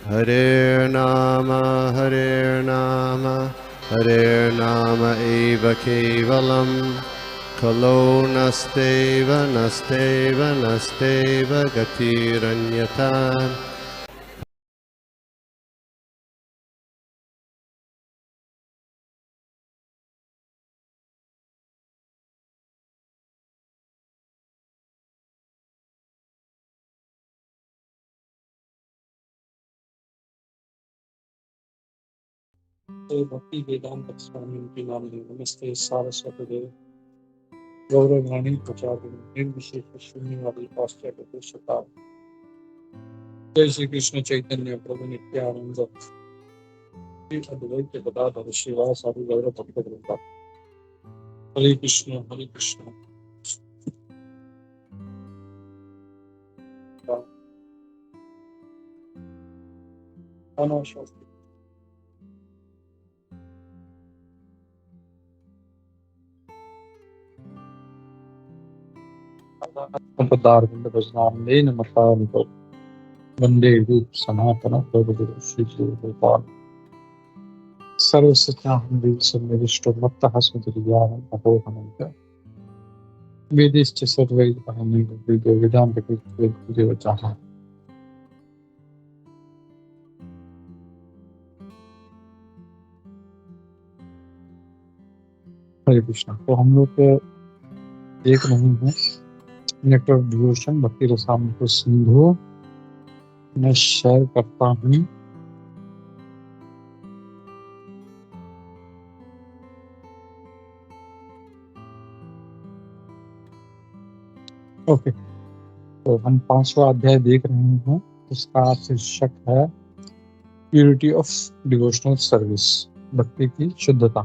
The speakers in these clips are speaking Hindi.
Hare Nama Hare Nama eva kevalam Kalo nasteva nasteva nasteva gatiranyata. भक्ति वेदांत स्वामी की नाम नमस्ते सारस्वती देव गौरवाणी प्रचारिणी निर्विशेष शून्यवादी पाश्चात्य पुरुषोत्तम जय श्री कृष्ण चैतन्य प्रभु नित्यानंद श्री अद्वैत गदाधर श्रीवासादि गौर भक्तवृंद हरे कृष्ण हरे कृष्ण वंदे रूप सनातन प्रभु श्री गोपाल सर्वसत्याहं सन्निविष्टो मत्तः स्मृतिर्ज्ञानं तपोधनं वेदिश्च सर्वैः वेदान्तकृत्वेदवचः। हरे कृष्णा। तो हम लोग देख रहे हैं नेक्टर ऑफ डिवोशन भक्ति रसामृत सिंधु। मैं शेयर करता हूँ। ओके, तो हम 5वां अध्याय देख रहे हैं। इसका शीर्षक है प्यूरिटी ऑफ डिवोशनल सर्विस, भक्ति की शुद्धता।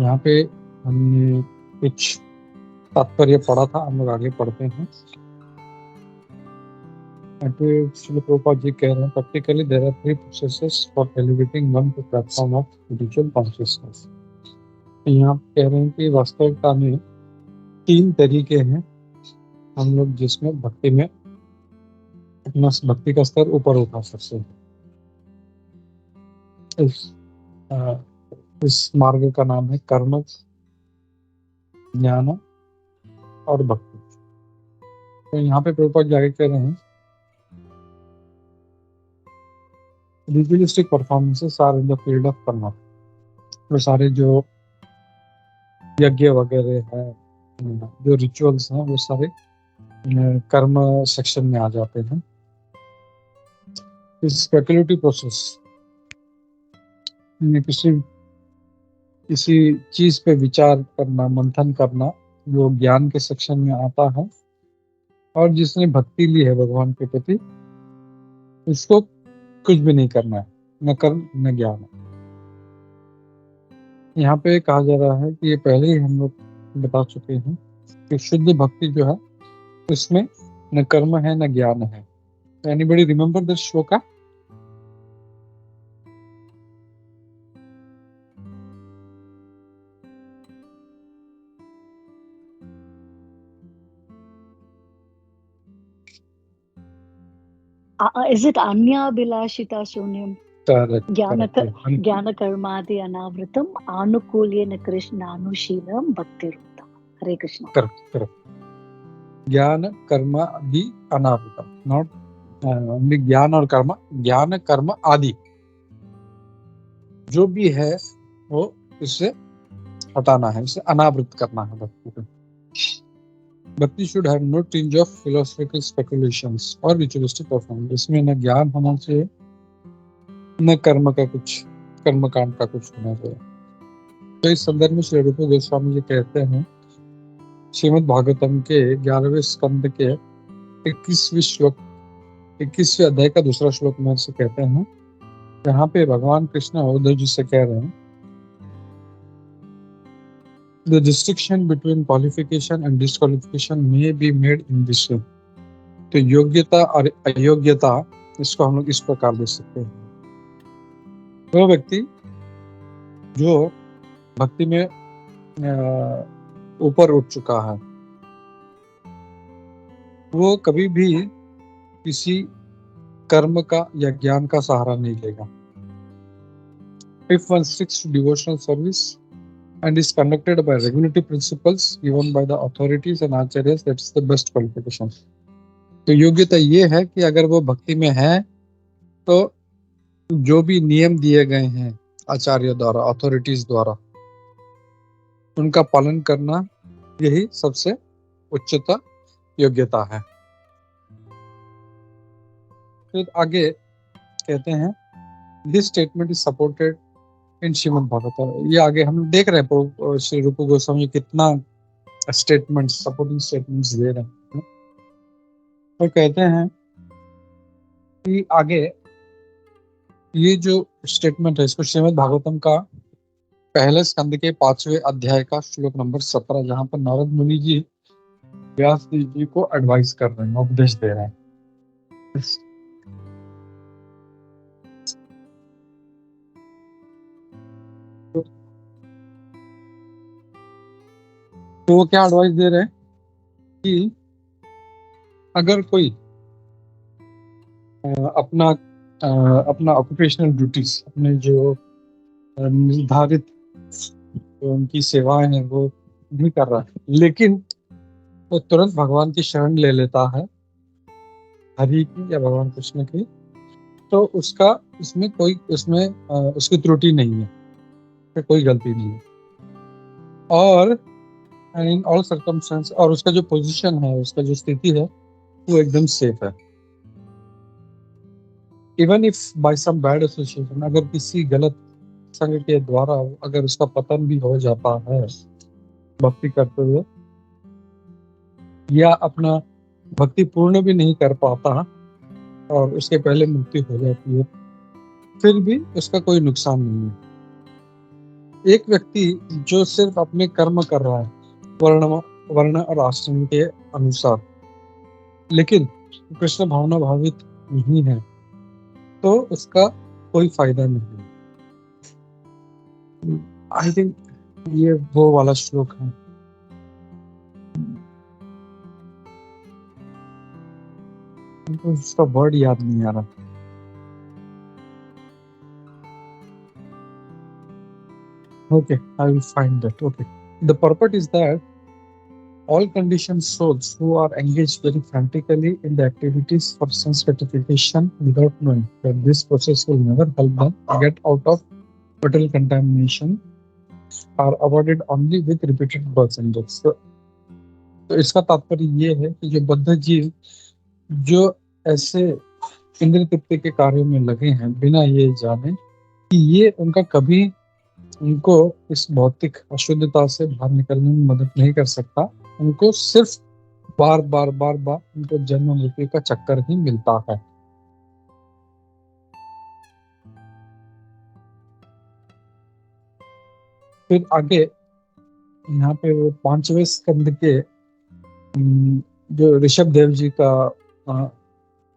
यहाँ पे हमने कुछ तात्पर्य पढ़ा था, हम लोग आगे पढ़ते हैं। श्री प्रभुपाद जी कह रहे हैं practically there are 3 processes for elevating one to platform of spiritual consciousness. यहाँ कह रहे हैं कि वास्तविकता में 3 तरीके हैं हम लोग जिसमें भक्ति में अपना भक्ति का स्तर ऊपर उठा सकते हैं। इस मार्ग का नाम है कर्म, ज्ञान और भक्ति। तो यहाँ पे प्रभुपाद आगे कह रहे हैं ritualistic performances are in the field of karma. तो सारे जो यज्ञ वगैरह है, जो रिचुअल्स हैं, वो सारे कर्म सेक्शन में आ जाते हैं। इस स्पेकुलेटिव प्रोसेस किसी चीज पे विचार करना, मंथन करना, जो ज्ञान के सेक्शन में आता है। और जिसने भक्ति ली है भगवान के प्रति, उसको कुछ भी नहीं करना है, न कर्म न ज्ञान। यहाँ पे कहा जा रहा है कि ये पहले ही हम लोग बता चुके हैं कि शुद्ध भक्ति जो है उसमें न कर्म है न ज्ञान है। Anybody remember this shloka? Is it Anyabhilashita Shunyam? Correct. Jnana Karmadi Anavritam Anukulyena Krishnanushilam Bhaktirutam. Hare Krishna. Correct. ज्ञान कर्म आदि अनावृतम, नॉट ओनली ज्ञान और कर्म, ज्ञान कर्म आदि जो भी है वो इससे हटाना है, इसे अनावृत करना है भक्ति को। Bhakti should have no tinge of philosophical speculations और रिचुअलिस्टिक परफॉर्मेंस। इसमें न ज्ञान होना चाहिए न कर्म का कुछ, कर्म कांड का कुछ होना चाहिए। तो इस संदर्भ में श्री रूप गोस्वामी जी कहते हैं श्रीमद् भागवतम के 11वें स्कंद के 21वें श्लोक, 21वें अध्याय का 2रा श्लोक में से कहते हैं, यहाँ पे भगवान कृष्ण उद्धव जी से कह रहे हैं The distinction between qualification and disqualification may be made in this way. तो योग्यता और अयोग्यता इसको हम लोग इस प्रकार दे सकते हैं। वो व्यक्ति जो भक्ति में ऊपर उठ चुका है, वो कभी भी किसी कर्म का या ज्ञान का सहारा नहीं लेगा। If one sticks to devotional service and is conducted by regulative principles given by the authorities and acharyas, that's the best qualification. तो योग्यता ये है कि अगर वो भक्ति में है तो जो भी नियम दिए गए हैं आचार्य द्वारा, अथॉरिटीज द्वारा, उनका पालन करना यही सबसे उच्चतम योग्यता है। फिर आगे कहते हैं this statement is supported in Shrimad Bhagavatam. ये आगे हम देख रहे हैं श्री रूप गोस्वामी कितना स्टेटमेंट, सपोर्टिंग स्टेटमेंट्स दे रहे हैं। तो कहते हैं कि आगे ये जो स्टेटमेंट है इसको श्रीमद् भागवतम का पहले स्कंद के 5वें अध्याय का श्लोक नंबर 17, जहां पर नारद मुनि जी व्यास जी को एडवाइस कर रहे हैं, उपदेश दे रहे हैं। तो वो क्या एडवाइस दे रहे हैं कि अगर कोई अपना ऑक्यूपेशनल ड्यूटीज, अपने जो निर्धारित उनकी सेवाएं हैं वो नहीं कर रहा है, लेकिन वो तुरंत भगवान की शरण ले लेता है, हरि की या भगवान कृष्ण की, तो उसका उसकी त्रुटि नहीं है, कोई गलती नहीं है। और इन ऑल सर्कमस्टेंस, और उसका जो पोजीशन है, उसका जो स्थिति है वो एकदम सेफ है। Even if by some bad association, अगर किसी गलत संग के द्वारा अगर उसका पतन भी हो जाता है भक्ति करते हुए, या अपना भक्ति पूर्ण भी नहीं कर पाता और उसके पहले मुक्ति हो जाती है, फिर भी उसका कोई नुकसान नहीं है। एक व्यक्ति जो सिर्फ अपने कर्म कर रहा है वर्ण और आश्रम के अनुसार, लेकिन कृष्ण भावना भावित नहीं है, तो उसका कोई फायदा नहीं है। आई थिंक ये वो वाला श्लोक है। तो उसका वर्ड याद नहीं आ रहा। Okay, I will find that. Okay. The purport is that all conditioned souls who are engaged very frantically in the activities for sense gratification without knowing that this process will never help them get out of total contamination are awarded only with repeated births and deaths. तो इसका तात्पर्य ये है कि जो बद्ध जीव जो ऐसे इंद्रिय तृप्ति के कार्यों में लगे हैं बिना ये जाने कि ये उनका कभी उनको इस भौतिक अशुद्धता से बाहर निकलने में मदद नहीं कर सकता, उनको सिर्फ बार बार उनको जन्म मृत्यु का चक्कर ही मिलता है। फिर आगे यहाँ पे वो 5वें स्कंद के जो ऋषभ देव जी का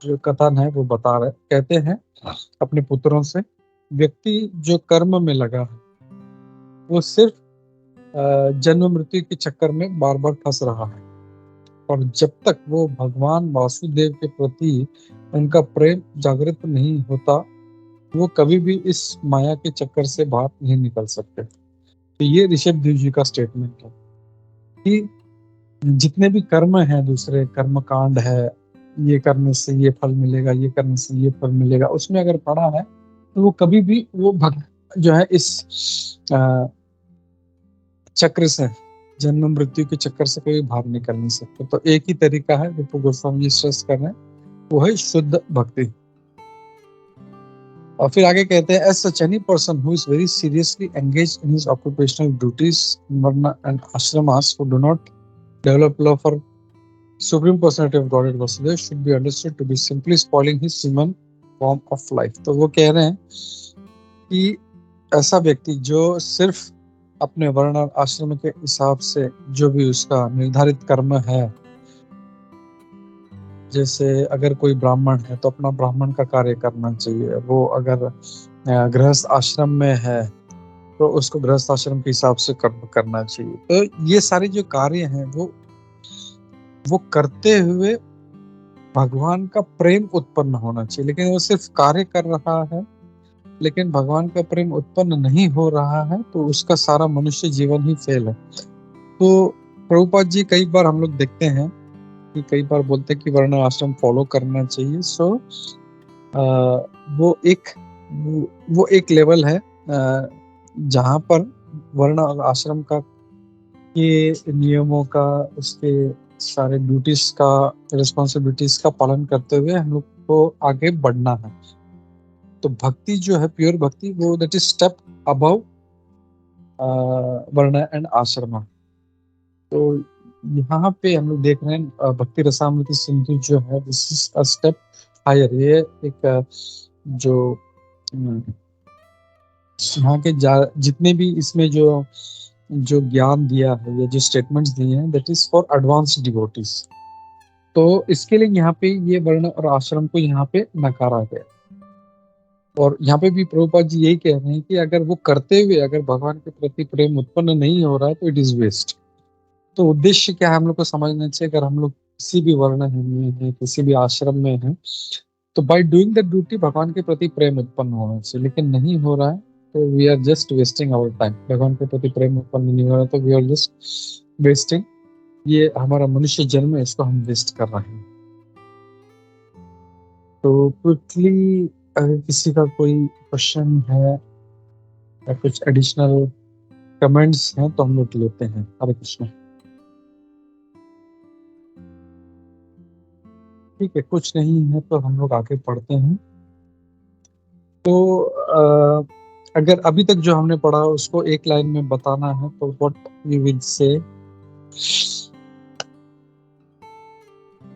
जो कथन है वो बता रहे, कहते हैं अपने पुत्रों से, व्यक्ति जो कर्म में लगा है वो सिर्फ जन्म मृत्यु के चक्कर में बार बार फंस रहा है, और जब तक वो भगवान वासुदेव के प्रति उनका प्रेम जागृत नहीं होता वो कभी भी इस माया के चक्कर से बाहर नहीं निकल सकते। तो ये ऋषभ देव जी का स्टेटमेंट है कि जितने भी कर्म हैं, दूसरे कर्म कांड है, ये करने से ये फल मिलेगा, ये करने से ये फल मिलेगा, उसमें अगर पड़ा है तो वो कभी भी वो जो है इस चक्र से, जन्म मृत्यु के चक्कर से कोई बाहर निकल नहीं सकते। तो एक ही तरीका है जो गोस्वामी जी स्ट्रेस कर रहे हैं, वो है शुद्ध भक्ति। और फिर आगे कहते हैं, as such any person who is very seriously engaged in his occupational duties, varna and ashramas, who do not develop love for Supreme Personality of Godhead Vasudeva should be understood to be simply spoiling his human form of life। तो वो कह रहे हैं कि ऐसा व्यक्ति जो सिर्फ अपने वर्ण और आश्रम के हिसाब से जो भी उसका निर्धारित कर्म है, जैसे अगर कोई ब्राह्मण है तो अपना ब्राह्मण का कार्य करना चाहिए, वो अगर गृहस्थ आश्रम में है तो उसको गृहस्थ आश्रम के हिसाब से कर्म करना चाहिए। तो ये सारे जो कार्य हैं वो करते हुए भगवान का प्रेम उत्पन्न होना चाहिए, लेकिन वो सिर्फ कार्य कर रहा है लेकिन भगवान का प्रेम उत्पन्न नहीं हो रहा है, तो उसका सारा मनुष्य जीवन ही फेल है। तो प्रभुपाद जी कई बार हम लोग देखते हैं कि कई बार बोलते हैं कि वर्ण आश्रम फॉलो करना चाहिए। सो वो एक लेवल है जहाँ पर वर्ण और आश्रम का के नियमों का, उसके सारे ड्यूटीज का, रिस्पॉन्सिबिलिटीज का पालन करते हुए हम लोग को आगे बढ़ना है। तो भक्ति जो है, प्योर भक्ति, वो दैट इज स्टेप अबव वर्ण एंड आश्रम। तो यहाँ पे हम लोग देख रहे हैं भक्ति रसामृत सिंधु जो है, this is a step higher. ये एक जो यहाँ के जितने भी इसमें जो ज्ञान दिया है या जो स्टेटमेंट्स दिए हैं, that is for advance devotees. तो इसके लिए यहाँ पे ये वर्ण और आश्रम को यहाँ पे नकारा गया। और यहाँ पे भी प्रभुपाद जी यही कह रहे हैं कि अगर वो करते हुए अगर भगवान के प्रति प्रेम उत्पन्न नहीं हो रहा है तो इट इज वेस्ट। तो उद्देश्य क्या है हम लोग को समझना चाहिए। अगर हम लोग किसी भी वर्ण में हैं, किसी भी आश्रम में हैं, तो बाय डूइंग द ड्यूटी भगवान के प्रति प्रेम उत्पन्न होना चाहिए। लेकिन नहीं हो रहा है तो we are just wasting our time. भगवान के प्रति प्रेम उत्पन्न नहीं हो रहा तो वी आर जस्ट वेस्टिंग, ये हमारा मनुष्य जन्म है, इसको हम वेस्ट कर रहे हैं। तो क्विकली अगर किसी का कोई क्वेश्चन है या कुछ एडिशनल कमेंट्स हैं तो हम लोग लेते हैं। हरे कृष्ण। ठीक है, कुछ नहीं है तो हम लोग आगे पढ़ते हैं। तो अगर अभी तक जो हमने पढ़ा उसको एक लाइन में बताना है तो what you will say.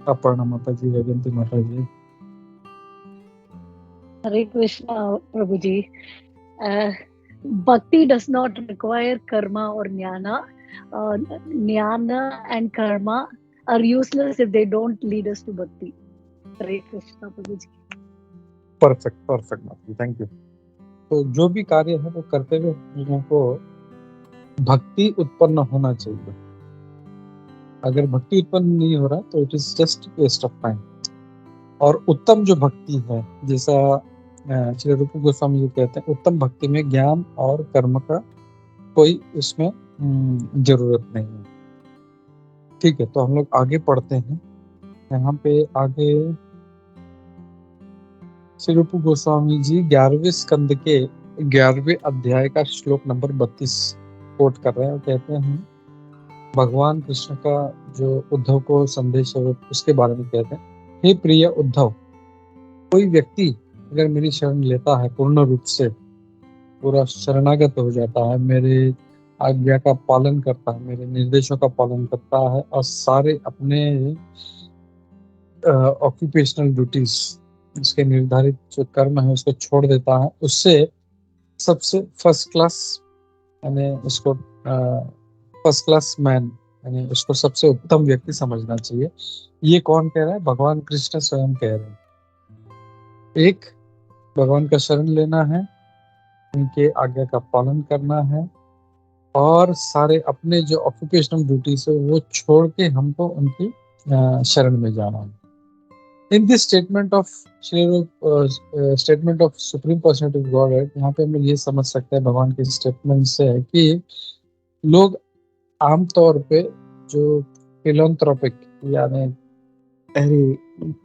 Aparna माता जी, वैजंती माता जी। हरे कृष्णा प्रभु जी। भक्ति डज नॉट रिक्वायर कर्मा और ज्ञाना। Jnana and karma are useless if they don't lead us to bhakti. Hare Krishna Prabhu ji. Perfect माता जी, थैंक यू। तो जो भी कार्य है वो करते हुए लोगों को भक्ति उत्पन्न होना चाहिए। अगर भक्ति उत्पन्न नहीं हो रहा तो it is just waste of time. और उत्तम जो भक्ति है, जैसा श्री रूप गोस्वामी जी कहते हैं, उत्तम भक्ति में ज्ञान और कर्म का कोई उसमें जरूरत नहीं है। ठीक है, तो हम लोग आगे पढ़ते हैं। यहाँ पे आगे श्री रूप गोस्वामी जी 11वें स्कंद के 11वें अध्याय का श्लोक नंबर 32 कोट कर रहे हैं। कहते हैं, भगवान कृष्ण का जो उद्धव को संदेश है उसके बारे में कहते हैं, हे प्रिय उद्धव, कोई व्यक्ति अगर मेरी शरण लेता है, पूर्ण रूप से पूरा शरणागत हो जाता है, मेरे आज्ञा का पालन करता है, मेरे निर्देशों का पालन करता है और सारे अपने ऑक्यूपेशनल ड्यूटीज, उसके निर्धारित जो कर्म है उसको छोड़ देता है, उससे सबसे फर्स्ट क्लास, यानी उसको फर्स्ट क्लास मैन, यानी उसको सबसे उत्तम व्यक्ति समझना चाहिए। ये कौन कह रहा है? भगवान कृष्ण स्वयं कह रहे हैं। एक, भगवान का शरण लेना है, उनके आज्ञा का पालन करना है और सारे अपने जो ऑक्यूपेशनल ड्यूटीज है वो छोड़ के हमको उनकी शरण में जाना है। In this statement of statement of supreme personality of godhead, यहाँ पे हम लोग ये समझ सकते हैं भगवान के स्टेटमेंट से है कि लोग आमतौर पे जो फिलैंथ्रोपिक, यानी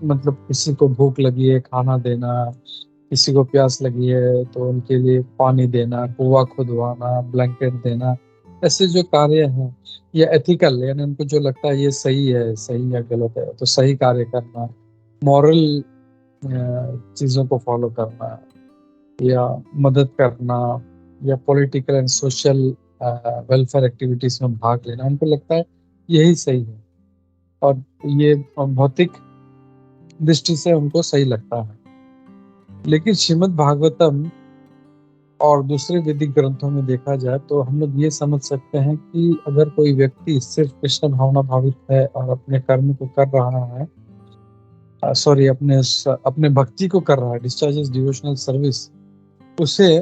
मतलब किसी को भूख लगी है खाना देना, किसी को प्यास लगी है तो उनके लिए पानी देना, कुआं खुदवाना, ब्लैंकेट देना, ऐसे जो कार्य हैं या एथिकल, यानी उनको जो लगता है ये सही है, सही या गलत है, तो सही कार्य करना, मॉरल चीज़ों को फॉलो करना या मदद करना या political and social welfare activities में भाग लेना, उनको लगता है यही सही है और ये भौतिक दृष्टि से उनको सही लगता है। लेकिन श्रीमद् भागवतम और दूसरे वैदिक ग्रंथों में देखा जाए तो हम लोग ये समझ सकते हैं कि अगर कोई व्यक्ति सिर्फ कृष्ण भावना भावित है और अपने कर्म को कर रहा है, सॉरी अपने भक्ति को कर रहा है, डिस्चार्जेस डिवोशनल सर्विस, उसे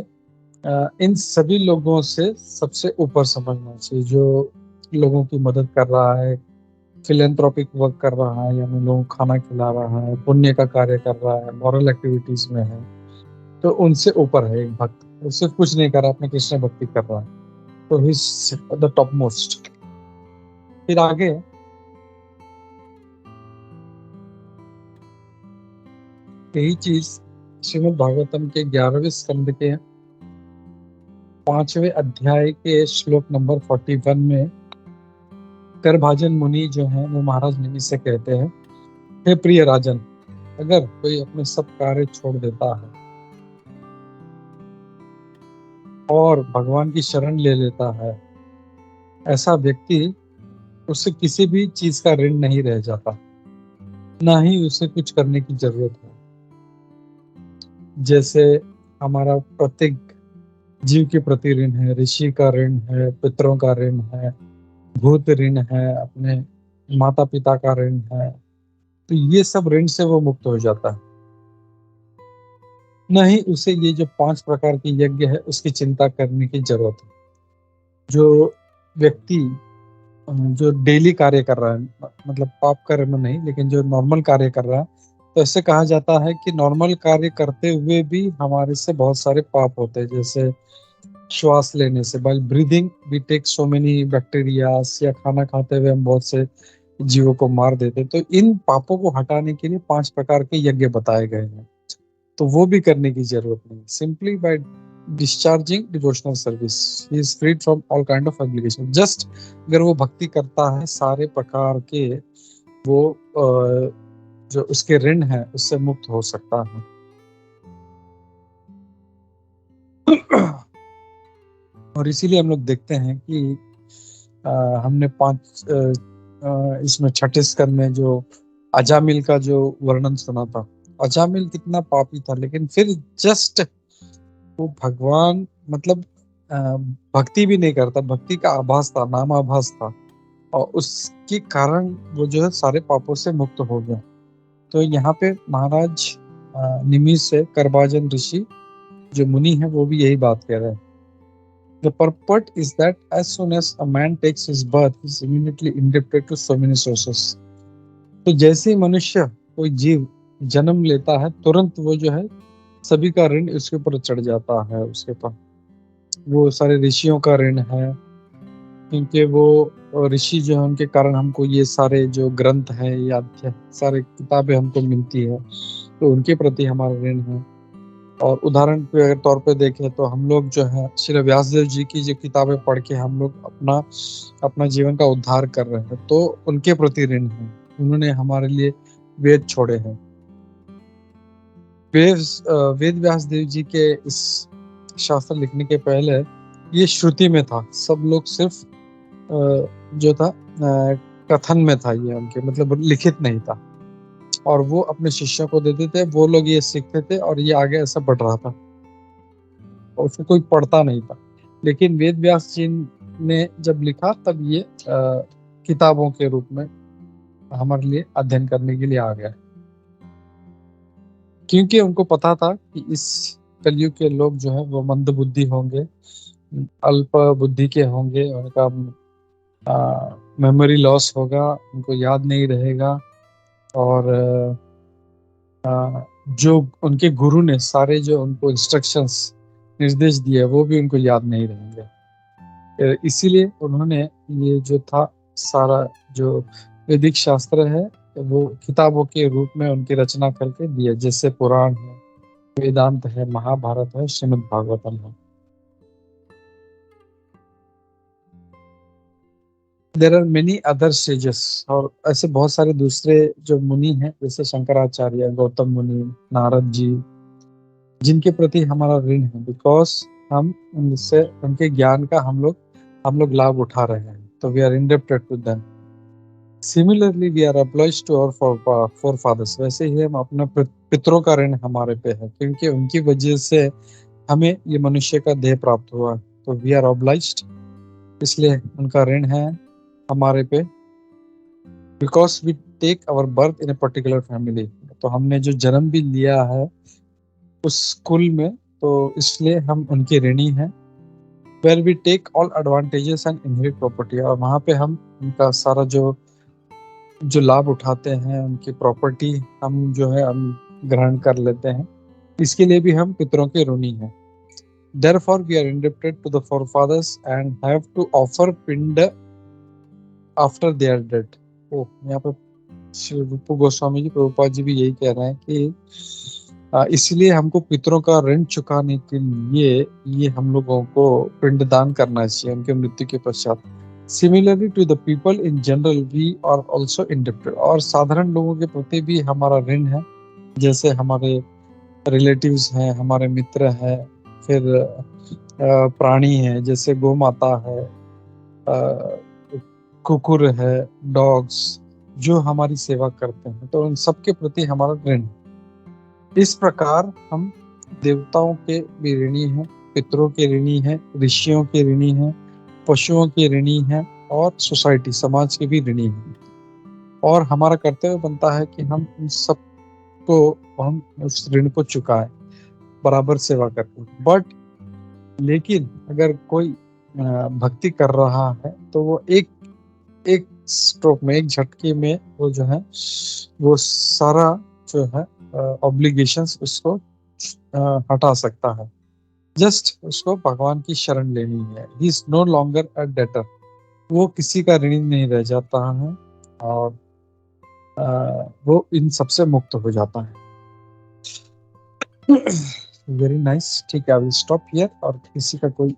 इन सभी लोगों से सबसे ऊपर समझना चाहिए। जो लोगों की मदद कर रहा है, फिलेंथ्रोपिक वर्क कर रहा है, यानी लोगों को खाना खिला रहा है, पुण्य का कार्य कर रहा है, मॉरल एक्टिविटीज में है, तो उनसे ऊपर है एक भक्त। वो सिर्फ कुछ नहीं कर रहा, अपने कृष्ण भक्ति कर रहा है, तो he is the top most. फिर आगे यही चीज श्रीमद् भागवतम के 11वें स्कंद के 5वें अध्याय के श्लोक नंबर 41 में करभाजन मुनि जो है वो महाराज निमि से कहते हैं, हे प्रिय राजन, अगर कोई अपने सब कार्य छोड़ देता है और भगवान की शरण ले लेता है, ऐसा व्यक्ति, उससे किसी भी चीज का ऋण नहीं रह जाता, ना ही उसे कुछ करने की जरूरत है। जैसे हमारा प्रत्येक जीव के प्रति ऋण है, ऋषि का ऋण है, पितरों का ऋण है, भूत ऋण है, अपने माता पिता का ऋण है, तो ये सब ऋण से वो मुक्त हो जाता है। नहीं उसे ये जो 5 प्रकार के यज्ञ है उसकी चिंता करने की जरूरत है। जो व्यक्ति जो डेली कार्य कर रहा है, मतलब पाप कर्म नहीं, लेकिन जो नॉर्मल कार्य कर रहा है, तो ऐसे कहा जाता है कि नॉर्मल कार्य करते हुए भी हमारे से बहुत सारे पाप होते हैं। जैसे श्वास लेने से, by breathing we take so many bacterias, या खाना खाते हुए हम बहुत से जीवों को मार देते। तो इन पापों को हटाने के लिए 5 प्रकार के यज्ञ बताए गए हैं, तो वो भी करने की जरूरत नहीं। Simply by discharging devotional service he is freed from all kind of obligation. Just अगर वो भक्ति करता है, सारे प्रकार के वो जो उसके ऋण है उससे मुक्त हो सकता है। और इसीलिए हम लोग देखते हैं कि हमने 5 इसमें 6ठे स्कंद में जो अजामिल का जो वर्णन सुना था, अजामिल कितना पापी था, लेकिन फिर जस्ट वो भगवान, मतलब भक्ति भी नहीं करता, भक्ति का आभास था, नाम आभास था, और उसके कारण वो जो है सारे पापों से मुक्त हो गया। तो यहाँ पे महाराज निमि से करभाजन ऋषि जो मुनि है वो भी यही बात कह रहे हैं। The purport is that as soon as a man takes his birth, he is immediately indebted to so many sources. तो जैसे ही मनुष्य, कोई जीव जन्म लेता है, तुरंत वो जो है सभी का ऋण उसके ऊपर चढ़ जाता है। उसके पास वो सारे ऋषियों का ऋण है, क्योंकि वो ऋषि जो है उनके कारण हमको ये सारे जो ग्रंथ हैं या सारे किताबें हमको मिलती है, तो उनके प्रति हमारा ऋण है। और उदाहरण के अगर तौर पे देखें तो हम लोग जो है श्री व्यासदेव जी की जो किताबें पढ़ के हम लोग अपना जीवन का उद्धार कर रहे हैं, तो उनके प्रति ऋण है। उन्होंने हमारे लिए वेद छोड़े हैं। वेद व्यासदेव जी के इस शास्त्र लिखने के पहले ये श्रुति में था, सब लोग सिर्फ जो था कथन में था, ये उनके मतलब लिखित नहीं था, और वो अपने शिष्यों को देते थे, वो लोग ये सीखते थे और ये आगे ऐसा बढ़ रहा था, और उसको कोई पढ़ता नहीं था। लेकिन वेद व्यास जी ने जब लिखा तब ये किताबों के रूप में हमारे लिए अध्ययन करने के लिए आ गया, क्योंकि उनको पता था कि इस कलयुग के लोग जो है वो मंद बुद्धि होंगे, अल्प बुद्धि के होंगे, उनका मेमोरी लॉस होगा, उनको याद नहीं रहेगा, और जो उनके गुरु ने सारे जो उनको इंस्ट्रक्शंस निर्देश दिए वो भी उनको याद नहीं रहेंगे। इसीलिए उन्होंने ये जो था सारा जो वैदिक शास्त्र है वो किताबों के रूप में उनकी रचना करके दिया, जैसे पुराण है, वेदांत है, महाभारत है, श्रीमद् भागवतम है। There are many other sages, और ऐसे बहुत सारे दूसरे जो मुनि हैं, जैसे शंकराचार्य, गौतम मुनि, नारद जी, जिनके प्रति हमारा ऋण है, बिकॉज हम उनसे उनके ज्ञान का हम लोग लाभ उठा रहे हैं, तो we are indebted to them. Similarly we are obliged to our forefathers, वैसे ही हम अपने पितरों का ऋण हमारे पे है, क्योंकि उनकी वजह से हमें ये मनुष्य का देह प्राप्त हुआ, तो वी आर ऑब्लाइज्ड, इसलिए उनका ऋण है हमारे पे। Because we take our birth in a particular family, तो हमने जो जन्म भी लिया है उस कुल में, तो इसलिए हम उनके ऋणी हैं। Where we take all advantages and inherit property, और वहाँ पे हम उनका सारा जो जो लाभ उठाते हैं, उनकी प्रॉपर्टी हम जो है हम ग्रहण कर लेते हैं, इसके लिए भी हम पितरों के ऋणी हैं। Therefore, we are indebted to the forefathers and have to offer पिंड after they are dead. ओ, यहाँ पे श्री रूप गोस्वामी जी, प्रभुपाद जी भी यही कह रहे हैं कि इसलिए हमको पितरों का ऋण चुकाने के लिए ये हम लोगों को पिंडदान करना चाहिए उनके मृत्यु के पश्चात। Similarly to the people in general we are also indebted, और साधारण लोगों के प्रति भी हमारा ऋण है, जैसे हमारे रिलेटिव्स हैं, हमारे मित्र हैं, फिर प्राणी हैं जैसे गौ माता है, कुकुर है, डॉग्स, जो हमारी सेवा करते हैं, तो उन सबके प्रति हमारा ऋण है। इस प्रकार हम देवताओं के भी ऋणी हैं, पितरों के ऋणी हैं, ऋषियों के ऋणी हैं, पशुओं के ऋणी हैं, और सोसाइटी समाज के भी ऋणी हैं। और हमारा कर्तव्य बनता है कि हम इन सबको हम उस ऋण को चुकाएं बराबर सेवा करके। बट लेकिन अगर कोई भक्ति कर रहा है तो वो एक स्ट्रोक में, एक झटके में वो जो है वो सारा जो है ऑब्लिगेशंस उसको हटा सकता है। जस्ट उसको भगवान की शरण लेनी है। He is no longer a debtor, वो किसी का ऋणी नहीं रह जाता है, और वो इन सबसे मुक्त हो जाता है। Very nice. ठीक है, आई विल स्टॉप हियर। और किसी का कोई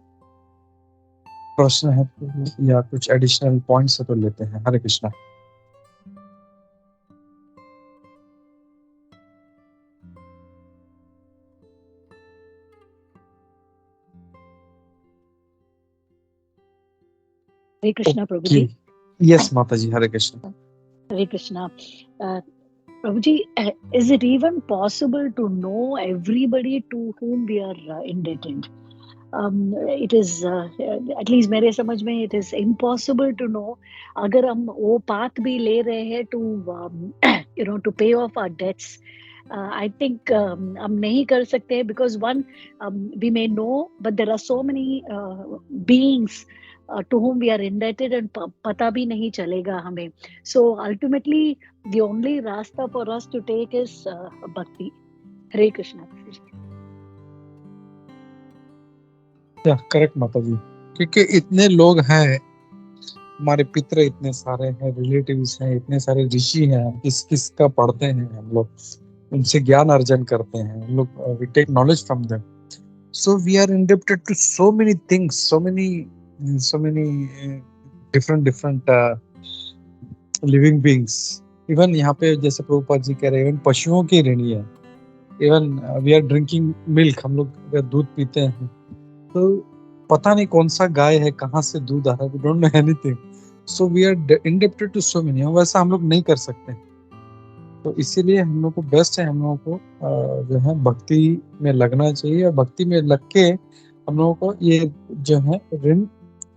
प्रश्न है या कुछ एडिशनल पॉइंट्स है तो लेते हैं। हरे कृष्णा। हरे कृष्णा प्रभु ओके, जी। यस माता जी, हरे कृष्णा। हरे Krishna. Prabhuji, is it even possible to know everybody to whom we are indebted? It is, at least मेरे समझ में it is impossible to know. अगर हम वो path भी ले रहे हैं to to pay off our debts, I think हम नहीं कर सकते, because one, we may know, but there are so many beings to whom we are indebted and पता भी नहीं चलेगा हमें. So ultimately the only rasta for us to take is bhakti. Hare Krishna. या करेक्ट माता जी, क्योंकि इतने लोग हैं, हमारे पितर इतने सारे हैं, रिलेटिव्स हैं, इतने सारे ऋषि हैं, हम किस किस का पढ़ते हैं, हम लोग उनसे ज्ञान अर्जन करते हैं, हम लोग we take knowledge from them. So we are indebted to so many things, so many different living beings. Even यहाँ पे जैसे प्रभुपाद जी कह रहे हैं, इवन पशुओं की ऋणी है। Even we are drinking milk, हम लोग अगर दूध पीते हैं तो पता नहीं कौन सा गाय है, कहाँ से दूध आ रहा है, we don't know anything. So we are indebted to so many. वैसा हम लोग नहीं कर सकते, तो इसीलिए हम लोग को बेस्ट है, हम लोगों को जो है भक्ति में लगना चाहिए, और भक्ति में लग के हम लोगों को ये जो है ऋण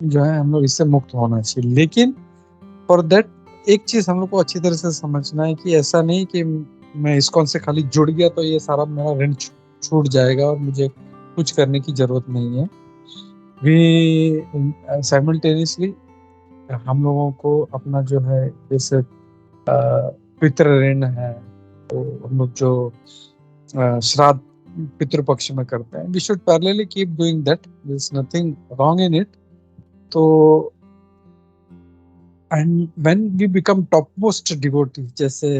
जो है हम लोग इससे मुक्त होना चाहिए। लेकिन फॉर दैट एक चीज हम लोग को अच्छी तरह से समझना है कि ऐसा नहीं कि मैं इस्कॉन से खाली जुड़ गया तो ये सारा मेरा ऋण छूट जाएगा और मुझे कुछ करने की जरूरत नहीं है। वी साइमल्टेनियसली हम लोगों को अपना जो है, जैसे पितृ ऋण है, तो हम लोग जो श्राद्ध पितृपक्ष में करते हैं, we should parallelly keep doing that, there is nothing wrong in it. तो and when we become top most devotee, जैसे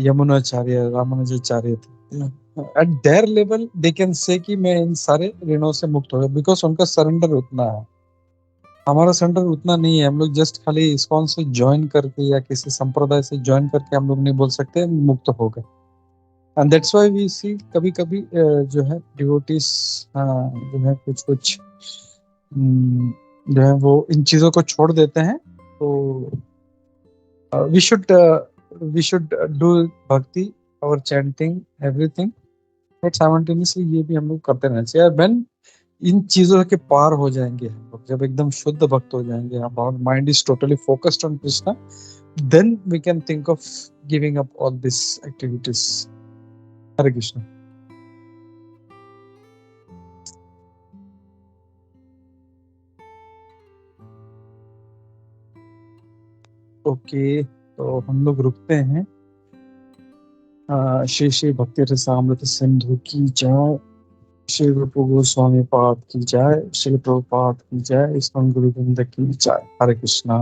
यमुनाचार्य, रामानुजाचार्य थे, at their level they can say कि मैं इन सारे ऋणों से मुक्त हो गया, बिकॉज उनका सरेंडर उतना है। हमारा सरेंडर उतना नहीं है। हम लोग जस्ट खाली इस्कॉन से ज्वाइन करके या किसी संप्रदाय से ज्वाइन करके हम लोग नहीं बोल सकते मुक्त हो गए। एंड दैट्स व्हाई वी सी कभी कभी जो है डिवोटीज जो है कुछ जो है वो इन चीजों को छोड़ देते हैं। तो वी शुड डू भक्ति और चैंटिंग एवरीथिंग, बट साइमल्टेनियसली ये भी हम लोग करते रहना चाहिए। व्हेन इन चीजों के पार हो जाएंगे हम लोग, जब एकदम शुद्ध भक्त हो जाएंगे, हमारा mind is totally focused on Krishna, then we can think of giving up all this activities. Hare Krishna. Okay, तो हम लोग रुकते हैं। श्री श्री भक्ति रसामृत सिंधु की जय, श्री रूप गोस्वामी पाद की जय, श्री प्रभुपाद की जय, इस्कॉन गुरु वृंद की जय। हरे कृष्णा।